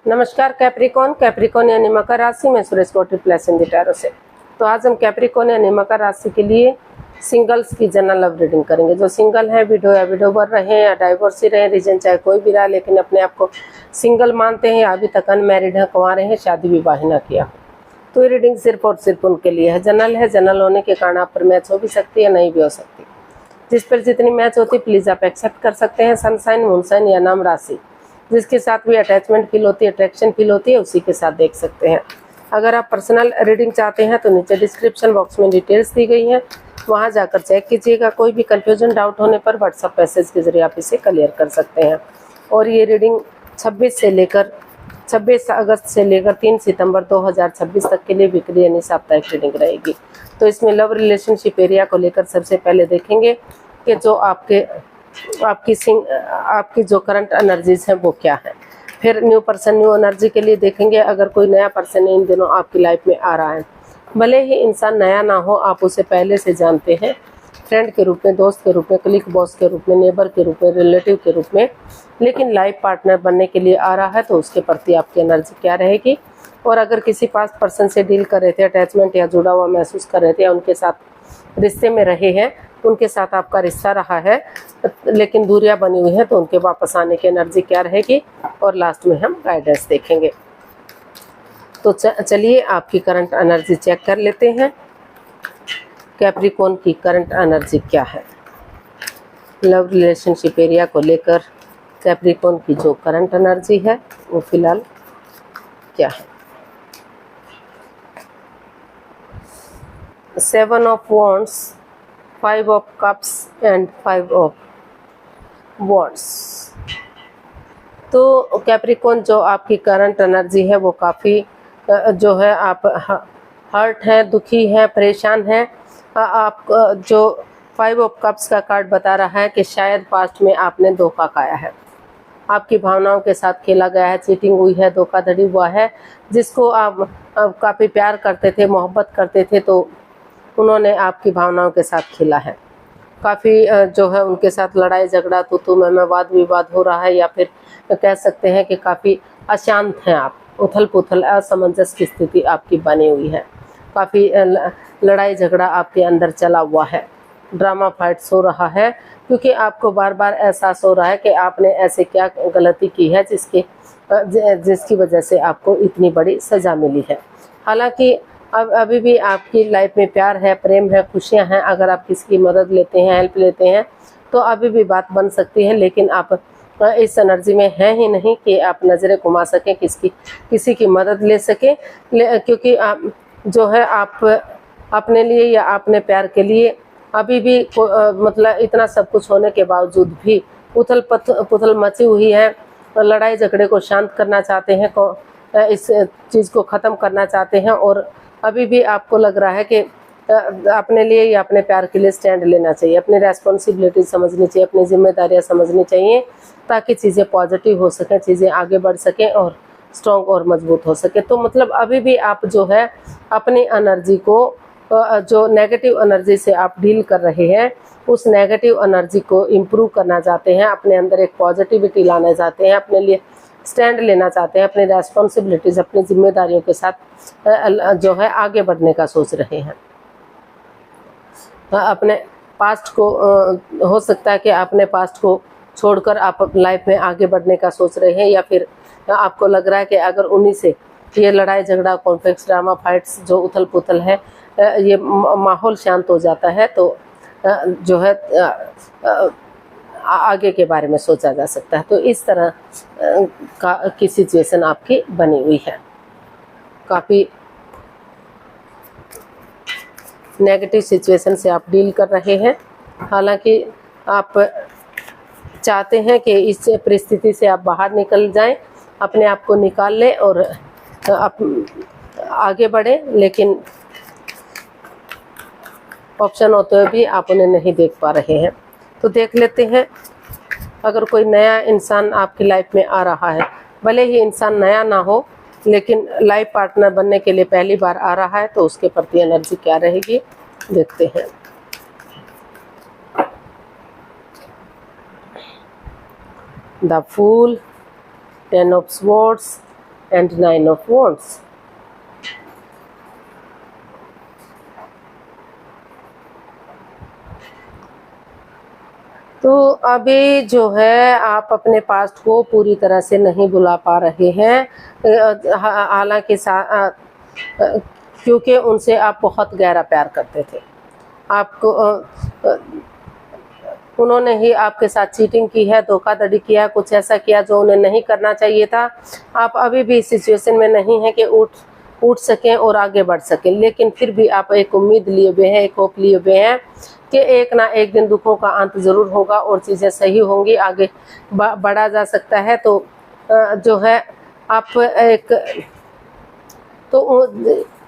नमस्कार Capricorn. Capricorn यानी मकर राशि में सुरेश कोटी प्लस इन टैरो से। तो आज हम कैप्रिकॉन यानी मकर राशि के लिए सिंगल्स की जनरल लव रीडिंग करेंगे। जो सिंगल है, विडोवर रहे या डाइवोर्सी रहे, रीजन चाहे कोई भी रहा, लेकिन अपने आप को सिंगल मानते हैं या अभी तक अनमैरिड है, कुंवारे हैं, शादी विवाह न किया, तो ये रीडिंग सिर्फ और सिर्फ उनके लिए है। जनरल है, जनरल होने के कारण आप पर मैच हो भी सकती है, नहीं भी हो सकती। जिस पर जितनी मैच होती प्लीज आप एक्सेप्ट कर सकते हैं। सनसाइन, मूनसाइन या नाम राशि जिसके साथ भी अटैचमेंट फील होती है, अट्रैक्शन फील होती है, उसी के साथ देख सकते हैं। अगर आप पर्सनल रीडिंग चाहते हैं तो नीचे डिस्क्रिप्शन बॉक्स में डिटेल्स दी गई हैं, वहां जाकर चेक कीजिएगा। कोई भी कंफ्यूजन, डाउट होने पर व्हाट्सएप मैसेज के जरिए आप इसे क्लियर कर सकते हैं। और ये रीडिंग 26 अगस्त से लेकर 3 सितंबर 2026 तक के लिए वीकली यानी साप्ताहिक रीडिंग रहेगी। तो इसमें लव रिलेशनशिप एरिया को लेकर सबसे पहले देखेंगे कि जो आपकी जो करंट एनर्जीज हैं वो क्या है। फिर न्यू पर्सन, न्यू एनर्जी के लिए देखेंगे। अगर कोई नया पर्सन इन दिनों आपकी लाइफ में आ रहा है, भले ही इंसान नया ना हो, आप उसे पहले से जानते हैं, फ्रेंड के रूप में, दोस्त के रूप में, क्लिक बॉस के रूप में, नेबर के रूप में, रिलेटिव के रूप में, लेकिन लाइफ पार्टनर बनने के लिए आ रहा है, तो उसके प्रति आपकी एनर्जी क्या रहेगी। और अगर किसी पास्ट पर्सन से डील कर रहे थे, अटैचमेंट या जुड़ा हुआ महसूस कर रहे थे, या उनके साथ रिश्ते में रहे हैं, उनके साथ आपका रिश्ता रहा है लेकिन दूरियां बनी हुई हैं, तो उनके वापस आने की एनर्जी क्या रहेगी। और लास्ट में हम गाइडेंस देखेंगे। तो चलिए आपकी करंट एनर्जी चेक कर लेते हैं। कैप्रिकॉन की करंट एनर्जी क्या है, लव रिलेशनशिप एरिया को लेकर कैप्रिकॉन की जो करंट एनर्जी है वो फिलहाल क्या है। 7 of wands, 5 of cups and 5 of wands. तो कैप्रिकॉन जो आपकी करंट एनर्जी है वो काफ़ी जो है आप हर्ट हैं, दुखी हैं, परेशान हैं। आप जो 5 ऑफ कप्स का कार्ड बता रहा है कि शायद पास्ट में आपने धोखा खाया है, आपकी भावनाओं के साथ खेला गया है, चीटिंग हुई है, धोखाधड़ी हुआ है। जिसको आप काफ़ी प्यार करते थे, मोहब्बत करते थे, तो उन्होंने आपकी भावनाओं के साथ खेला है। काफ़ी जो है उनके साथ लड़ाई झगड़ा, तू मैं वाद विवाद हो रहा है, या फिर कह सकते हैं कि काफ़ी अशांत हैं आप, उथल पुथल, असमंजस की स्थिति आपकी बनी हुई है। काफ़ी लड़ाई झगड़ा आपके अंदर चला हुआ है, ड्रामा फाइट्स हो रहा है, क्योंकि आपको बार बार एहसास हो रहा है कि आपने ऐसे क्या गलती की है जिसकी वजह से आपको इतनी बड़ी सज़ा मिली है। हालांकि अब अभी भी आपकी लाइफ में प्यार है, प्रेम है, खुशियां हैं। अगर आप किसी की मदद लेते हैं, हेल्प लेते हैं, तो अभी भी बात बन सकती है, लेकिन आप इस एनर्जी में हैं ही नहीं कि आप नज़रें घुमा सकें, किसी की मदद ले सकें, क्योंकि आप जो है आप अपने लिए या अपने प्यार के लिए अभी भी मतलब इतना सब कुछ होने के बावजूद भी उथल पुथल मची हुई है। लड़ाई झगड़े को शांत करना चाहते हैं, इस चीज़ को ख़त्म करना चाहते हैं, और अभी भी आपको लग रहा है कि अपने लिए या अपने प्यार के लिए स्टैंड लेना चाहिए, अपनी रेस्पॉन्सिबिलिटी समझनी चाहिए, अपनी जिम्मेदारियां समझनी चाहिए, ताकि चीज़ें पॉजिटिव हो सकें, चीज़ें आगे बढ़ सकें और स्ट्रॉन्ग और मजबूत हो सके। तो मतलब अभी भी आप जो है अपनी एनर्जी को, जो नेगेटिव एनर्जी से आप डील कर रहे हैं, उस नेगेटिव एनर्जी को इम्प्रूव करना चाहते हैं, अपने अंदर एक पॉजिटिविटी लाना चाहते हैं, अपने लिए स्टैंड लेना चाहते हैं, अपनी रेस्पॉन्सिबिलिटीज़, अपनी जिम्मेदारियों के साथ जो है आगे बढ़ने का सोच रहे हैं। अपने पास्ट को हो सकता है कि अपने पास्ट को छोड़कर आप लाइफ में आगे बढ़ने का सोच रहे हैं, या फिर आपको लग रहा है कि अगर उन्हीं से ये लड़ाई झगड़ा, कॉन्फ्लिक्ट्स, ड्रामा फाइट्स, जो उथल पुथल है, ये माहौल शांत हो जाता है, तो जो है आगे के बारे में सोचा जा सकता है। तो इस तरह की सिचुएशन आपकी बनी हुई है। काफ़ी नेगेटिव सिचुएशन से आप डील कर रहे हैं। हालांकि आप चाहते हैं कि इस परिस्थिति से आप बाहर निकल जाएं, अपने आप को निकाल लें और आप आगे बढ़ें, लेकिन ऑप्शन होते हुए भी आप उन्हें नहीं देख पा रहे हैं। तो देख लेते हैं, अगर कोई नया इंसान आपकी लाइफ में आ रहा है, भले ही इंसान नया ना हो, लेकिन लाइफ पार्टनर बनने के लिए पहली बार आ रहा है, तो उसके प्रति एनर्जी क्या रहेगी देखते हैं। The fool, 10 of swords, and Nine of Wands. तो अभी जो है आप अपने पास्ट को पूरी तरह से नहीं भुला पा रहे हैं, हालांकि क्योंकि उनसे आप बहुत गहरा प्यार करते थे। आपको उन्होंने ही आपके साथ चीटिंग की है, धोखाधड़ी किया है, कुछ ऐसा किया जो उन्हें नहीं करना चाहिए था। आप अभी भी इस सिचुएशन में नहीं है कि उठ सकें और आगे बढ़ सकें, लेकिन फिर भी आप एक उम्मीद लिए हुए हैं, एक होप लिए हुए हैं कि एक ना एक दिन दुखों का अंत जरूर होगा और चीज़ें सही होंगी, आगे बढ़ा जा सकता है। तो जो है आप एक तो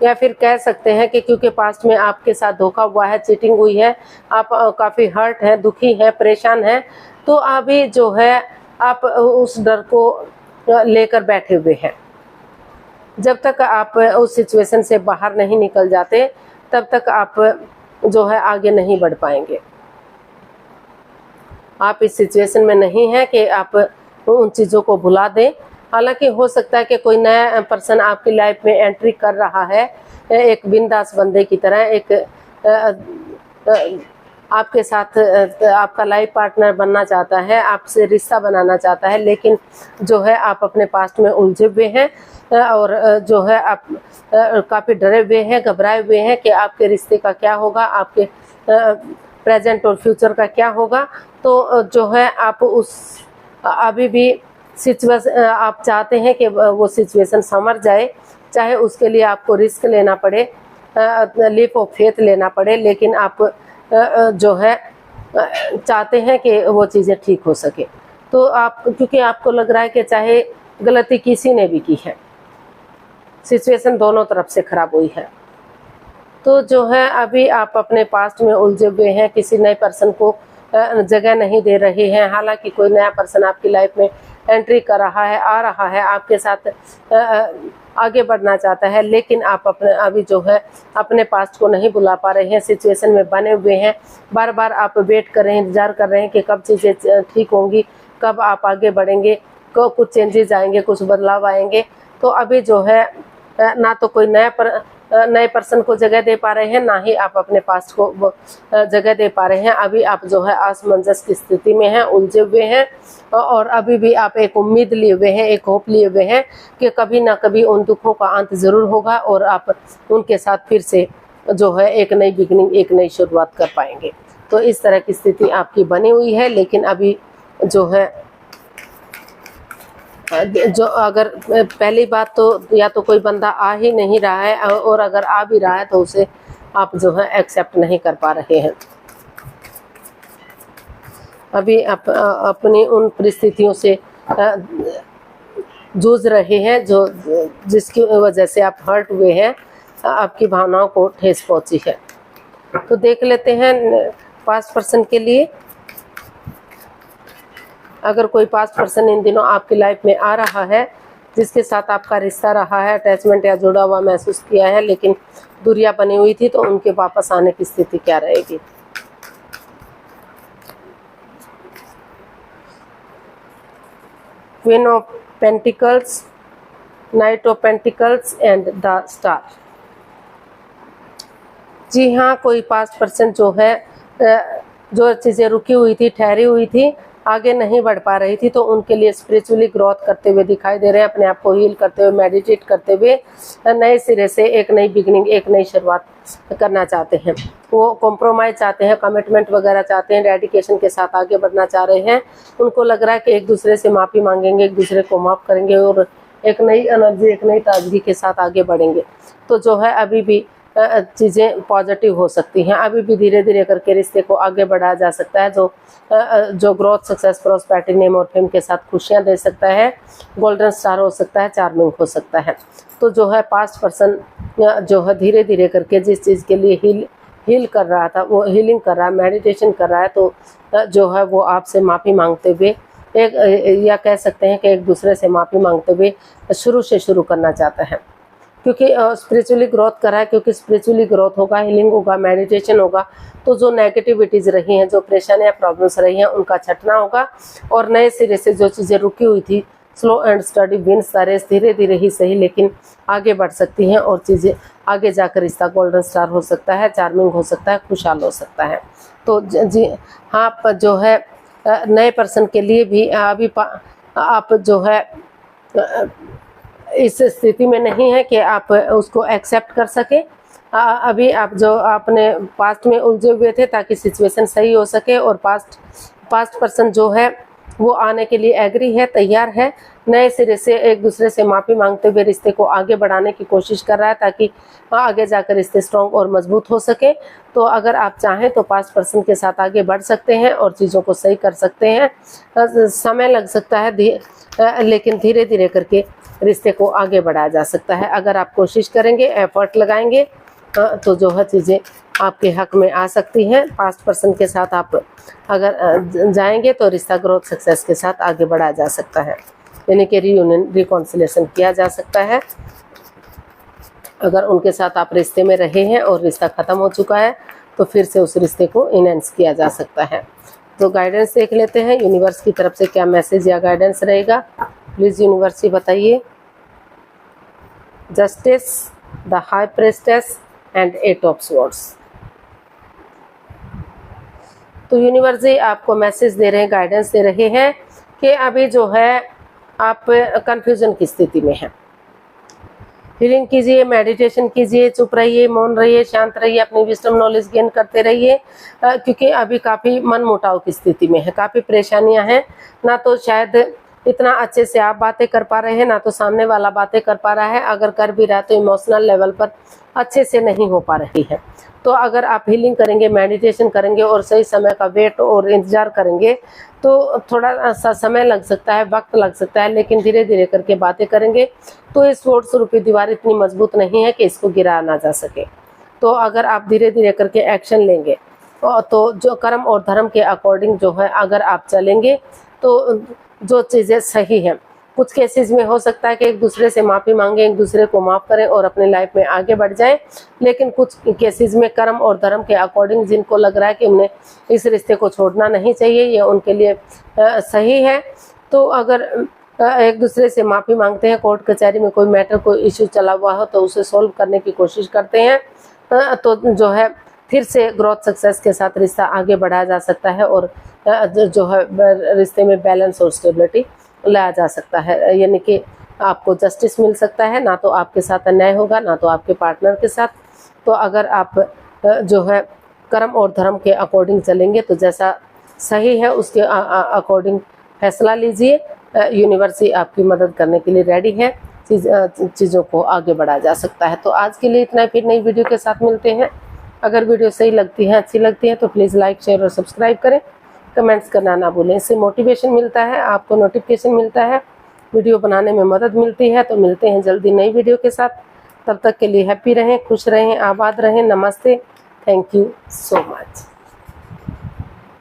या फिर कह सकते हैं कि क्योंकि पास्ट में आपके साथ धोखा हुआ है, चीटिंग हुई है, आप काफ़ी हर्ट हैं, दुखी हैं, परेशान हैं, तो अभी जो है आप उस डर को लेकर बैठे हुए हैं। जब तक आप उस सिचुएशन से बाहर नहीं निकल जाते तब तक आप जो है आगे नहीं बढ़ पाएंगे। आप इस सिचुएशन में नहीं हैं कि आप उन चीज़ों को भुला दें। हालांकि हो सकता है कि कोई नया पर्सन आपकी लाइफ में एंट्री कर रहा है, एक बिंदास बंदे की तरह, एक आपके साथ आपका लाइफ पार्टनर बनना चाहता है, आपसे रिश्ता बनाना चाहता है, लेकिन जो है आप अपने पास्ट में उलझे हुए हैं और जो है आप काफ़ी डरे हुए हैं, घबराए हुए हैं कि आपके रिश्ते का क्या होगा, आपके प्रेजेंट और फ्यूचर का क्या होगा। तो जो है आप अभी भी सिचुएशन आप चाहते हैं कि वो सिचुएशन संवर जाए, चाहे उसके लिए आपको रिस्क लेना पड़े, लीप ऑफ फेथ लेना पड़े, लेकिन आप जो है चाहते हैं कि वो चीज़ें ठीक हो सके। तो आप क्योंकि आपको लग रहा है कि चाहे गलती किसी ने भी की है, सिचुएशन दोनों तरफ से खराब हुई है, तो जो है अभी आप अपने पास्ट में उलझे हुए हैं, किसी नए पर्सन को जगह नहीं दे रहे हैं। हालांकि कोई नया पर्सन आपकी लाइफ में एंट्री कर रहा है, आ रहा है, आपके साथ आगे बढ़ना चाहता है, लेकिन आप अभी जो है अपने पास्ट को नहीं भुला पा रहे हैं, सिचुएशन में बने हुए हैं। बार बार आप वेट कर रहे हैं, इंतजार कर रहे हैं कि कब चीज़ें ठीक होंगी, कब आप आगे बढ़ेंगे, कुछ चेंजेस आएंगे, कुछ बदलाव आएंगे। तो अभी जो है ना तो कोई नए पर्सन को जगह दे पा रहे हैं, ना ही आप अपने पास्ट को जगह दे पा रहे हैं। अभी आप जो है असमंजस की स्थिति में हैं, उलझे हुए हैं, और अभी भी आप एक उम्मीद लिए हुए हैं, एक होप लिए हुए हैं कि कभी ना कभी उन दुखों का अंत ज़रूर होगा और आप उनके साथ फिर से जो है एक नई बिगनिंग, एक नई शुरुआत कर पाएंगे। तो इस तरह की स्थिति आपकी बनी हुई है। लेकिन अभी जो है अगर पहली बात तो या तो कोई बंदा आ ही नहीं रहा है, और अगर आ भी रहा है तो उसे आप जो है एक्सेप्ट नहीं कर पा रहे हैं। अभी आप अपनी उन परिस्थितियों से जूझ रहे हैं जिसकी वजह से आप हर्ट हुए हैं, आपकी भावनाओं को ठेस पहुंची है। तो देख लेते हैं पास्ट पर्सन के लिए। अगर कोई पास्ट पर्सन इन दिनों आपकी लाइफ में आ रहा है, जिसके साथ आपका रिश्ता रहा है, अटैचमेंट या जुड़ा हुआ महसूस किया है, लेकिन दूरियां बनी हुई थी, तो उनके वापस आने की स्थिति क्या रहेगी। Queen of pentacles, knight of pentacles and the star. जी हाँ, कोई पास्ट पर्सन जो है जो चीज़ें रुकी हुई थी, ठहरी हुई थी, आगे नहीं बढ़ पा रही थी, तो उनके लिए स्पिरिचुअली ग्रोथ करते हुए दिखाई दे रहे हैं, अपने आप को हील करते हुए, मेडिटेट करते हुए नए सिरे से एक नई बिगनिंग, एक नई शुरुआत करना चाहते हैं। वो कॉम्प्रोमाइज़ चाहते हैं, कमिटमेंट वगैरह चाहते हैं, डेडिकेशन के साथ आगे बढ़ना चाह रहे हैं। उनको लग रहा है कि एक दूसरे से माफ़ी मांगेंगे, एक दूसरे को माफ़ करेंगे और एक नई एनर्जी, एक नई ताजगी के साथ आगे बढ़ेंगे। तो जो है अभी भी चीज़ें पॉजिटिव हो सकती हैं, अभी भी धीरे धीरे करके रिश्ते को आगे बढ़ाया जा सकता है, जो ग्रोथ, सक्सेस, प्रॉस्पेरिटी, नेम और फेम के साथ खुशियां दे सकता है, गोल्डन स्टार हो सकता है, चार्मिंग हो सकता है। तो जो है पास्ट पर्सन जो है धीरे धीरे करके जिस चीज़ के लिए हील कर रहा था, वो हीलिंग कर रहा है, मेडिटेशन कर रहा है, तो जो है वो आपसे माफ़ी मांगते हुए या कह सकते हैं कि एक दूसरे से माफ़ी मांगते हुए शुरू से शुरू करना चाहता है, क्योंकि स्पिरिचुअली ग्रोथ कर रहा है। क्योंकि स्पिरिचुअली ग्रोथ होगा, हीलिंग होगा, मेडिटेशन होगा, तो जो नेगेटिविटीज़ रही हैं, जो परेशानियाँ, प्रॉब्लम्स रही हैं, उनका छटना होगा और नए सिरे से जो चीज़ें रुकी हुई थी, slow and steady wins the race, धीरे धीरे ही सही लेकिन आगे बढ़ सकती हैं और चीज़ें आगे जाकर रिश्ता गोल्डन स्टार हो सकता है, चार्मिंग हो सकता है, खुशहाल हो सकता है। तो जी हाँ, आप जो है नए पर्सन के लिए भी अभी आप जो है इस स्थिति में नहीं है कि आप उसको एक्सेप्ट कर सके। अभी आप जो आपने पास्ट में उलझे हुए थे ताकि सिचुएशन सही हो सके, और पास्ट पर्सन जो है वो आने के लिए एग्री है, तैयार है, नए सिरे से एक दूसरे से माफ़ी मांगते हुए रिश्ते को आगे बढ़ाने की कोशिश कर रहा है ताकि आगे जाकर रिश्ते स्ट्रॉन्ग और मजबूत हो सके। तो अगर आप चाहें तो पास्ट पर्सन के साथ आगे बढ़ सकते हैं और चीज़ों को सही कर सकते हैं। समय लग सकता है लेकिन धीरे धीरे करके रिश्ते को आगे बढ़ाया जा सकता है। अगर आप कोशिश करेंगे, एफर्ट लगाएंगे तो जो है चीज़ें आपके हक में आ सकती हैं। पास्ट पर्सन के साथ आप अगर जाएंगे तो रिश्ता ग्रोथ सक्सेस के साथ आगे बढ़ाया जा सकता है, यानी कि रीयूनियन रिकॉन्सिलेशन किया जा सकता है। अगर उनके साथ आप रिश्ते में रहे हैं और रिश्ता ख़त्म हो चुका है तो फिर से उस रिश्ते को इनहेंस किया जा सकता है। तो गाइडेंस देख लेते हैं यूनिवर्स की तरफ से क्या मैसेज या गाइडेंस रहेगा। प्लीज़ यूनिवर्स ही बताइए। Justice, the high प्रेस्टेस and 8 of swords. तो यूनिवर्स जी आपको मैसेज दे रहे हैं, गाइडेंस दे रहे हैं कि अभी जो है आप कंफ्यूजन की स्थिति में हैं। हीलिंग कीजिए, मेडिटेशन कीजिए, चुप रहिए, मौन रहिए, शांत रहिए, अपनी विजडम नॉलेज गेन करते रहिए, क्योंकि अभी काफ़ी मन मुटाव की स्थिति में है, काफ़ी परेशानियां हैं। ना तो शायद इतना अच्छे से आप बातें कर पा रहे हैं, ना तो सामने वाला बातें कर पा रहा है। अगर कर भी रहा है तो इमोशनल लेवल पर अच्छे से नहीं हो पा रही है। तो अगर आप हीलिंग करेंगे, मेडिटेशन करेंगे और सही समय का वेट और इंतजार करेंगे तो थोड़ा सा समय लग सकता है, वक्त लग सकता है, लेकिन धीरे धीरे करके बातें करेंगे तो इस स्वॉर्ड्स रूपी दीवार इतनी मजबूत नहीं है कि इसको गिरा ना जा सके। तो अगर आप धीरे धीरे करके एक्शन लेंगे तो जो कर्म और धर्म के अकॉर्डिंग जो है अगर आप चलेंगे तो जो चीज़ें सही हैं। कुछ केसेस में हो सकता है कि एक दूसरे से माफ़ी मांगे, एक दूसरे को माफ़ करें और अपने लाइफ में आगे बढ़ जाएं, लेकिन कुछ केसेस में कर्म और धर्म के अकॉर्डिंग जिनको लग रहा है कि उन्हें इस रिश्ते को छोड़ना नहीं चाहिए, ये उनके लिए सही है। तो अगर एक दूसरे से माफ़ी मांगते हैं, कोर्ट कचहरी में कोई मैटर, कोई इश्यू चला हुआ हो तो उसे सोल्व करने की कोशिश करते हैं, तो जो है फिर से ग्रोथ सक्सेस के साथ रिश्ता आगे बढ़ाया जा सकता है और जो है रिश्ते में बैलेंस और स्टेबिलिटी लाया जा सकता है, यानी कि आपको जस्टिस मिल सकता है। ना तो आपके साथ अन्याय होगा, ना तो आपके पार्टनर के साथ। तो अगर आप जो है कर्म और धर्म के अकॉर्डिंग चलेंगे तो जैसा सही है उसके अकॉर्डिंग फैसला लीजिए। यूनिवर्स ही आपकी मदद करने के लिए रेडी है, चीज़ों को आगे बढ़ाया जा सकता है। तो आज के लिए इतना ही, फिर नई वीडियो के साथ मिलते हैं। अगर वीडियो सही लगती है, अच्छी लगती है तो प्लीज़ लाइक, शेयर और सब्सक्राइब करें। कमेंट्स करना ना भूलें, इससे मोटिवेशन मिलता है, आपको नोटिफिकेशन मिलता है, वीडियो बनाने में मदद मिलती है। तो मिलते हैं जल्दी नई वीडियो के साथ। तब तक के लिए हैप्पी रहें, खुश रहें, आबाद रहें। नमस्ते, थैंक यू सो मच।